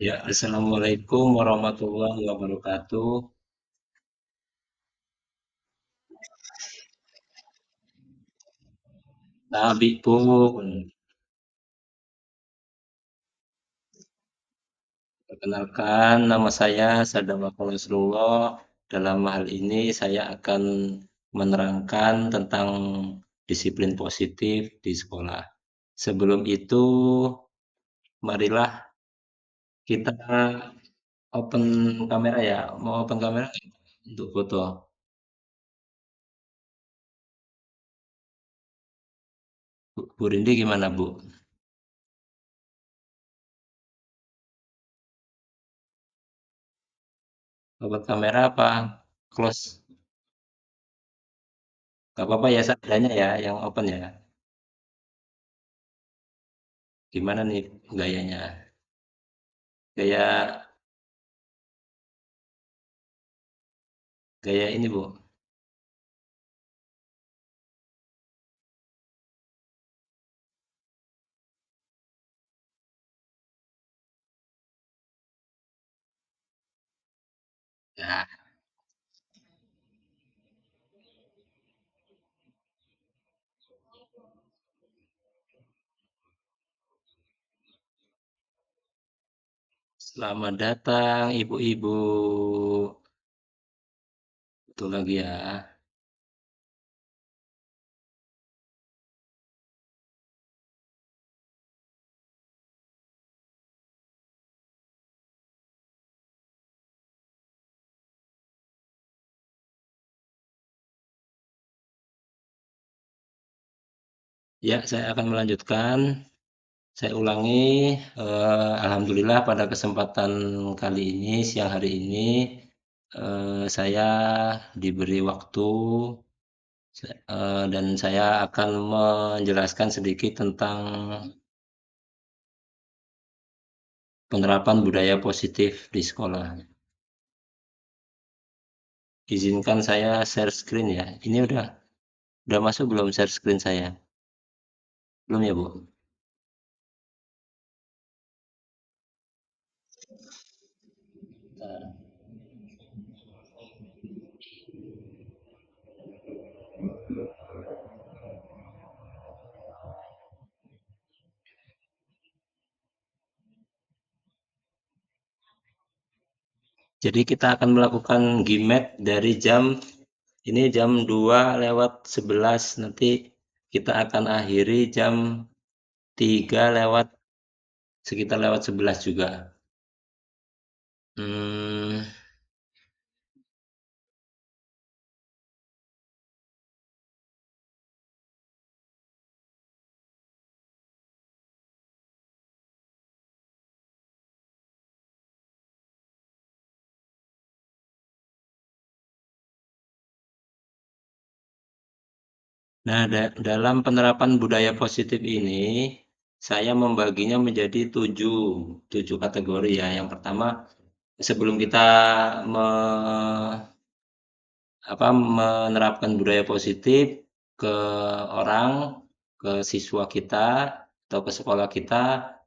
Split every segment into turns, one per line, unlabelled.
Ya, Assalamualaikum warahmatullahi wabarakatuh. Nabi pun, perkenalkan nama saya Sadam Nasrullah. Dalam hal ini saya akan menerangkan tentang disiplin positif di sekolah. Sebelum itu, marilah kita open kamera ya. Mau open kamera nggak untuk foto? Bu Rindi gimana, Bu? Open kamera apa? Close? Gak apa-apa ya, seadanya ya, yang open ya. Gimana nih gayanya? Gaya gaya ini, Bu. Ya, selamat datang ibu-ibu. Betul lagi ya. Ya, saya akan melanjutkan. Saya ulangi. Alhamdulillah pada kesempatan kali ini, siang hari ini, saya diberi waktu dan saya akan menjelaskan sedikit tentang penerapan budaya positif di sekolah. Izinkan saya share screen ya. Ini udah masuk belum share screen saya? Belum ya, Bu? Jadi kita akan melakukan GMAT dari ini jam 2:11, nanti kita akan akhiri jam 3 sekitar lewat 11 juga. Hmm, nah, dalam penerapan budaya positif ini, saya membaginya menjadi tujuh kategori ya. Yang pertama, sebelum kita menerapkan budaya positif ke orang, ke siswa kita, atau ke sekolah kita,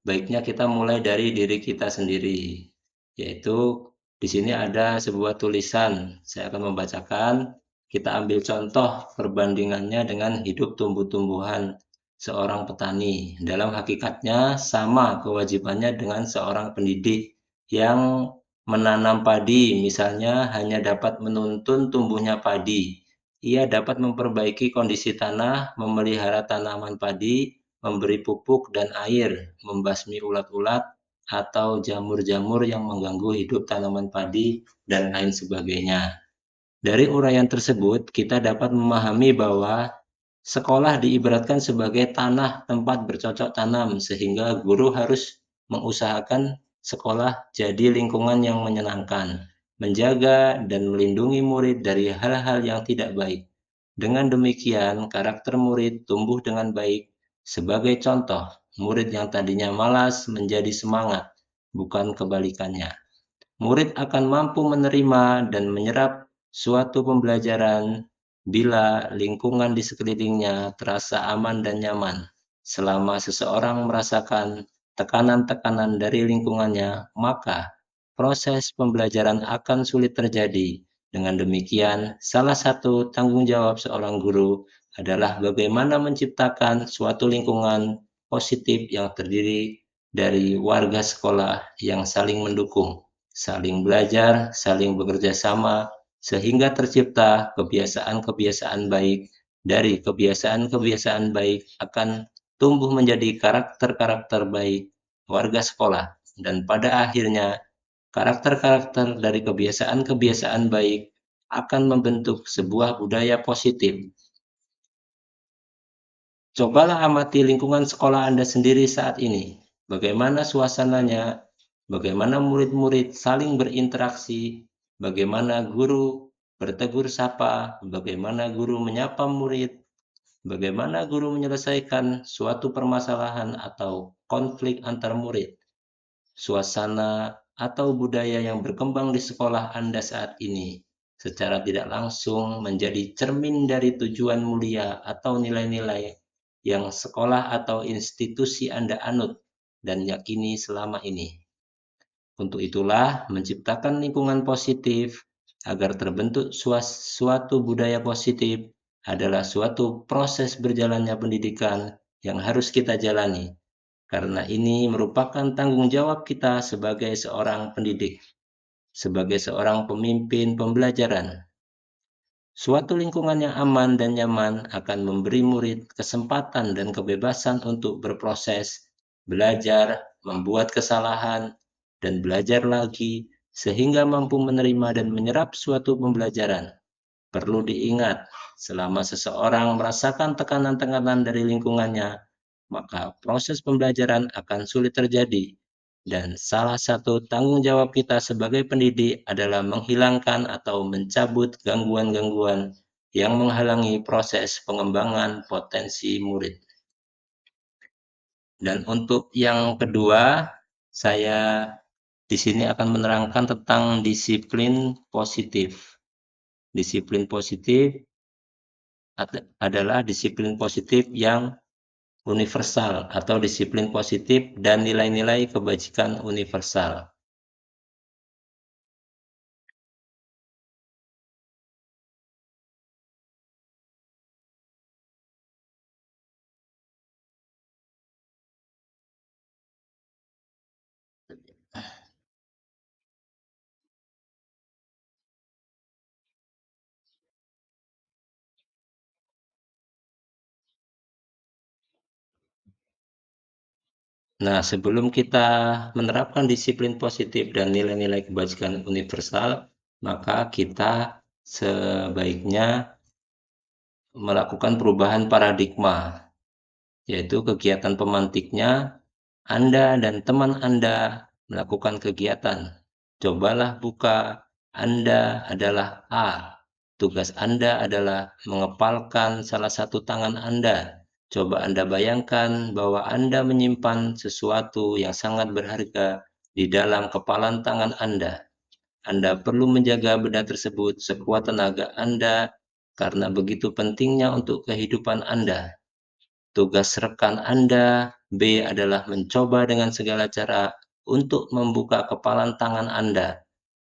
baiknya kita mulai dari diri kita sendiri. Yaitu di sini ada sebuah tulisan, saya akan membacakan. Kita ambil contoh perbandingannya dengan hidup tumbuh-tumbuhan seorang petani. Dalam hakikatnya sama kewajibannya dengan seorang pendidik yang menanam padi, misalnya hanya dapat menuntun tumbuhnya padi. Ia dapat memperbaiki kondisi tanah, memelihara tanaman padi, memberi pupuk dan air, membasmi ulat-ulat atau jamur-jamur yang mengganggu hidup tanaman padi, dan lain sebagainya. Dari uraian tersebut, kita dapat memahami bahwa sekolah diibaratkan sebagai tanah tempat bercocok tanam, sehingga guru harus mengusahakan sekolah jadi lingkungan yang menyenangkan, menjaga dan melindungi murid dari hal-hal yang tidak baik. Dengan demikian, karakter murid tumbuh dengan baik. Sebagai contoh, murid yang tadinya malas menjadi semangat, bukan kebalikannya. Murid akan mampu menerima dan menyerap suatu pembelajaran bila lingkungan di sekelilingnya terasa aman dan nyaman. Selama seseorang merasakan tekanan-tekanan dari lingkungannya, maka proses pembelajaran akan sulit terjadi. Dengan demikian, salah satu tanggung jawab seorang guru adalah bagaimana menciptakan suatu lingkungan positif yang terdiri dari warga sekolah yang saling mendukung, saling belajar, saling bekerja sama, sehingga tercipta kebiasaan-kebiasaan baik. Dari kebiasaan-kebiasaan baik akan tumbuh menjadi karakter-karakter baik warga sekolah, dan pada akhirnya karakter-karakter dari kebiasaan-kebiasaan baik akan membentuk sebuah budaya positif. Cobalah amati lingkungan sekolah Anda sendiri saat ini. Bagaimana suasananya, bagaimana murid-murid saling berinteraksi, bagaimana guru bertegur sapa, bagaimana guru menyapa murid, bagaimana guru menyelesaikan suatu permasalahan atau konflik antar murid. Suasana atau budaya yang berkembang di sekolah Anda saat ini secara tidak langsung menjadi cermin dari tujuan mulia atau nilai-nilai yang sekolah atau institusi Anda anut dan yakini selama ini. Untuk itulah, menciptakan lingkungan positif agar terbentuk suatu budaya positif adalah suatu proses berjalannya pendidikan yang harus kita jalani, karena ini merupakan tanggung jawab kita sebagai seorang pendidik, sebagai seorang pemimpin pembelajaran. Suatu lingkungan yang aman dan nyaman akan memberi murid kesempatan dan kebebasan untuk berproses, belajar, membuat kesalahan, dan belajar lagi, sehingga mampu menerima dan menyerap suatu pembelajaran. Perlu diingat, selama seseorang merasakan tekanan-tekanan dari lingkungannya, maka proses pembelajaran akan sulit terjadi. Dan salah satu tanggung jawab kita sebagai pendidik adalah menghilangkan atau mencabut gangguan-gangguan yang menghalangi proses pengembangan potensi murid. Dan untuk yang kedua, saya di sini akan menerangkan tentang disiplin positif. Disiplin positif adalah disiplin positif yang universal atau disiplin positif dan nilai-nilai kebajikan universal. Nah, sebelum kita menerapkan disiplin positif dan nilai-nilai kebajikan universal, maka kita sebaiknya melakukan perubahan paradigma, yaitu kegiatan pemantiknya Anda dan teman Anda melakukan kegiatan. Cobalah buka, Anda adalah A. Tugas Anda adalah mengepalkan salah satu tangan Anda. Coba Anda bayangkan bahwa Anda menyimpan sesuatu yang sangat berharga di dalam kepalan tangan Anda. Anda perlu menjaga benda tersebut sekuat tenaga Anda karena begitu pentingnya untuk kehidupan Anda. Tugas rekan Anda, B, adalah mencoba dengan segala cara untuk membuka kepalan tangan Anda.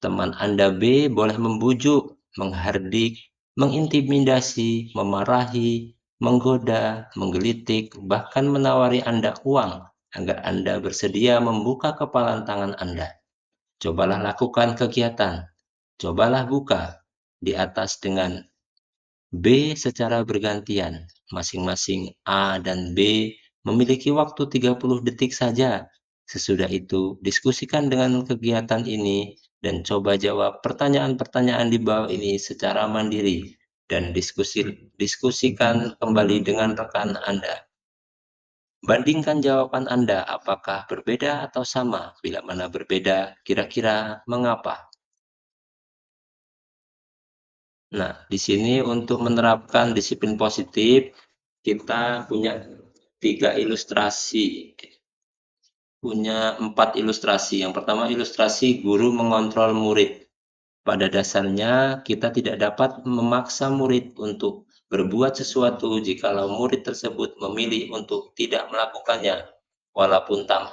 Teman Anda B boleh membujuk, menghardik, mengintimidasi, memarahi, menggoda, menggelitik, bahkan menawari Anda uang agar Anda bersedia membuka kepalan tangan Anda. Cobalah lakukan kegiatan. Cobalah buka di atas dengan B secara bergantian. Masing-masing A dan B memiliki waktu 30 detik saja. Sesudah itu, diskusikan dengan kegiatan ini dan coba jawab pertanyaan-pertanyaan di bawah ini secara mandiri dan diskusikan kembali dengan rekan Anda. Bandingkan jawaban Anda, apakah berbeda atau sama? Bila mana berbeda, kira-kira mengapa? Nah, di sini untuk menerapkan disiplin positif, kita punya 3 ilustrasi, punya 4 ilustrasi. Yang pertama, ilustrasi guru mengontrol murid. Pada dasarnya, kita tidak dapat memaksa murid untuk berbuat sesuatu jikalau murid tersebut memilih untuk tidak melakukannya, walaupun tak